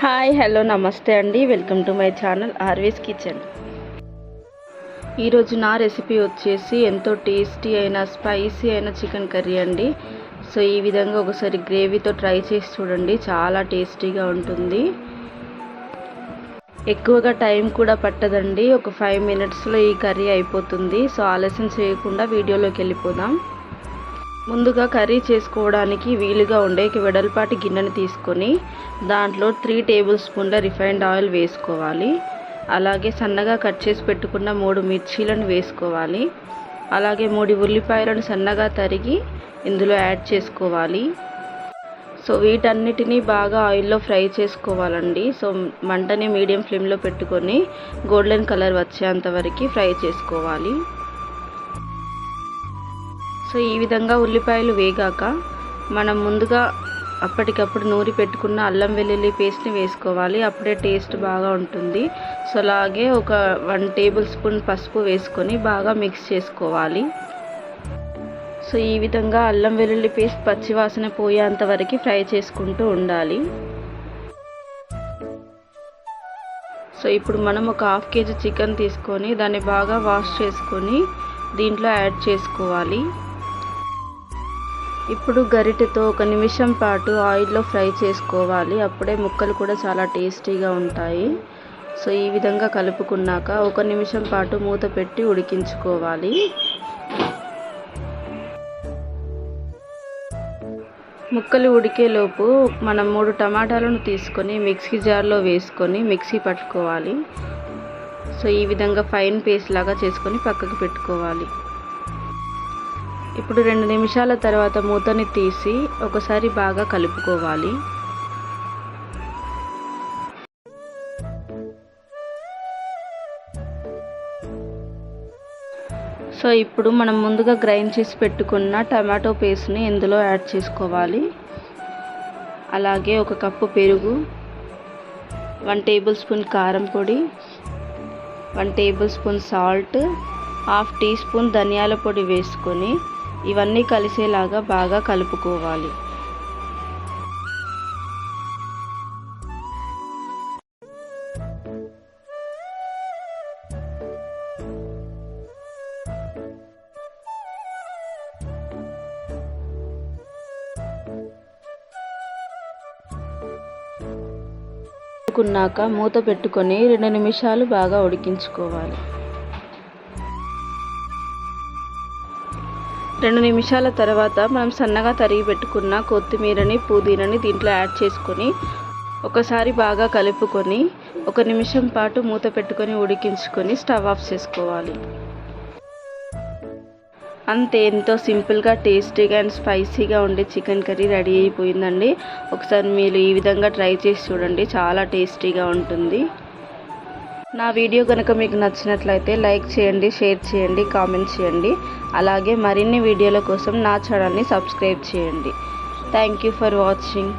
Hi hello నమస్తే అండి, welcome to my channel RV's kitchen. ఈరోజు నా రెసిపీ వచ్చేసి ఎంతో టేస్టీ అయిన స్పైసీ అయిన చికెన్ కర్రీ అండి. సో ఈ విధంగా ఒకసారి గ్రేవీతో ట్రై చేసి చూడండి, చాలా టేస్టీగా ఉంటుంది. ఎక్కువగా టైం కూడా పట్టదండి, ఒక 5 మినిట్స్లో ఈ కర్రీ అయిపోతుంది. సో ఆలస్యం చేయకుండా వీడియోలోకి వెళ్ళిపోదాం. ముందుగా కర్రీ చేసుకోవడానికి వీలుగా ఉండే వెడల్పాటి గిన్నెని తీసుకొని దాంట్లో 3 టేబుల్ స్పూన్ల రిఫైన్డ్ ఆయిల్ వేసుకోవాలి. అలాగే సన్నగా కట్ చేసి పెట్టుకున్న 3 మిర్చీలను వేసుకోవాలి. అలాగే 3 ఉల్లిపాయలను సన్నగా తరిగి ఇందులో యాడ్ చేసుకోవాలి. సో వీటన్నిటినీ బాగా ఆయిల్లో ఫ్రై చేసుకోవాలండి. సో మంటని మీడియం ఫ్లేమ్లో పెట్టుకొని గోల్డెన్ కలర్ వచ్చేంత వరకు ఫ్రై చేసుకోవాలి. సో ఈ విధంగా ఉల్లిపాయలు వేగాక మనం ముందుగా అప్పటికప్పుడు నూరి పెట్టుకున్న అల్లం వెల్లుల్లి పేస్ట్ని వేసుకోవాలి. అప్పుడే టేస్ట్ బాగా ఉంటుంది. సో అలాగే ఒక 1 టేబుల్ స్పూన్ పసుపు వేసుకొని బాగా మిక్స్ చేసుకోవాలి. సో ఈ విధంగా అల్లం వెల్లుల్లి పేస్ట్ పచ్చివాసన పోయేంత వరకు ఫ్రై చేసుకుంటూ ఉండాలి. సో ఇప్పుడు మనం ఒక 1/2 కేజీ చికెన్ తీసుకొని దాన్ని బాగా వాష్ చేసుకొని దీంట్లో యాడ్ చేసుకోవాలి. ఇప్పుడు గరిటెతో 1 నిమిషం పాటు ఆయిల్లో ఫ్రై చేసుకోవాలి. అప్పుడే ముక్కలు కూడా చాలా టేస్టీగా ఉంటాయి. సో ఈ విధంగా కలుపుకున్నాక 1 నిమిషం పాటు మూత పెట్టి ఉడికించుకోవాలి. ముక్కలు ఉడికేలోపు మనం 3 టమాటాలను తీసుకొని మిక్సీ జార్లో వేసుకొని మిక్సీ పట్టుకోవాలి. సో ఈ విధంగా ఫైన్ పేస్ట్ లాగా చేసుకొని పక్కకు పెట్టుకోవాలి. ఇప్పుడు 2 నిమిషాల తర్వాత మూతని తీసి ఒకసారి బాగా కలుపుకోవాలి. సో ఇప్పుడు మనం ముందుగా గ్రైండ్ చేసి పెట్టుకున్న టమాటో పేస్ట్ని ఇందులో యాడ్ చేసుకోవాలి. అలాగే 1 కప్పు పెరుగు, 1 టేబుల్ స్పూన్ కారం పొడి, 1 tablespoon salt, 1/2 teaspoon ధనియాల పొడి వేసుకొని ఇవన్నీ కలిసేలాగా బాగా కలుపుకోవాలి. మూత పెట్టుకొని 2 నిమిషాలు బాగా ఉడికించుకోవాలి. 2 నిమిషాల తర్వాత మనం సన్నగా తరిగి పెట్టుకున్న కొత్తిమీరని, పుదీనాని దీంట్లో యాడ్ చేసుకొని ఒకసారి బాగా కలుపుకొని 1 నిమిషం పాటు మూత పెట్టుకొని ఉడికించుకొని స్టవ్ ఆఫ్ చేసుకోవాలి. అంతే, ఎంతో సింపుల్గా టేస్టీగా అండ్ స్పైసీగా ఉండే చికెన్ కర్రీ రెడీ అయిపోయిందండి. ఒకసారి మీరు ఈ విధంగా ట్రై చేసి చూడండి, చాలా టేస్టీగా ఉంటుంది. నా వీడియో కనుక మీకు నచ్చినట్లయితే లైక్ చేయండి, షేర్ చేయండి, కామెంట్ చేయండి. అలాగే మరిన్ని వీడియోల కోసం నా ఛానల్ని సబ్స్క్రైబ్ చేయండి. Thank you for watching.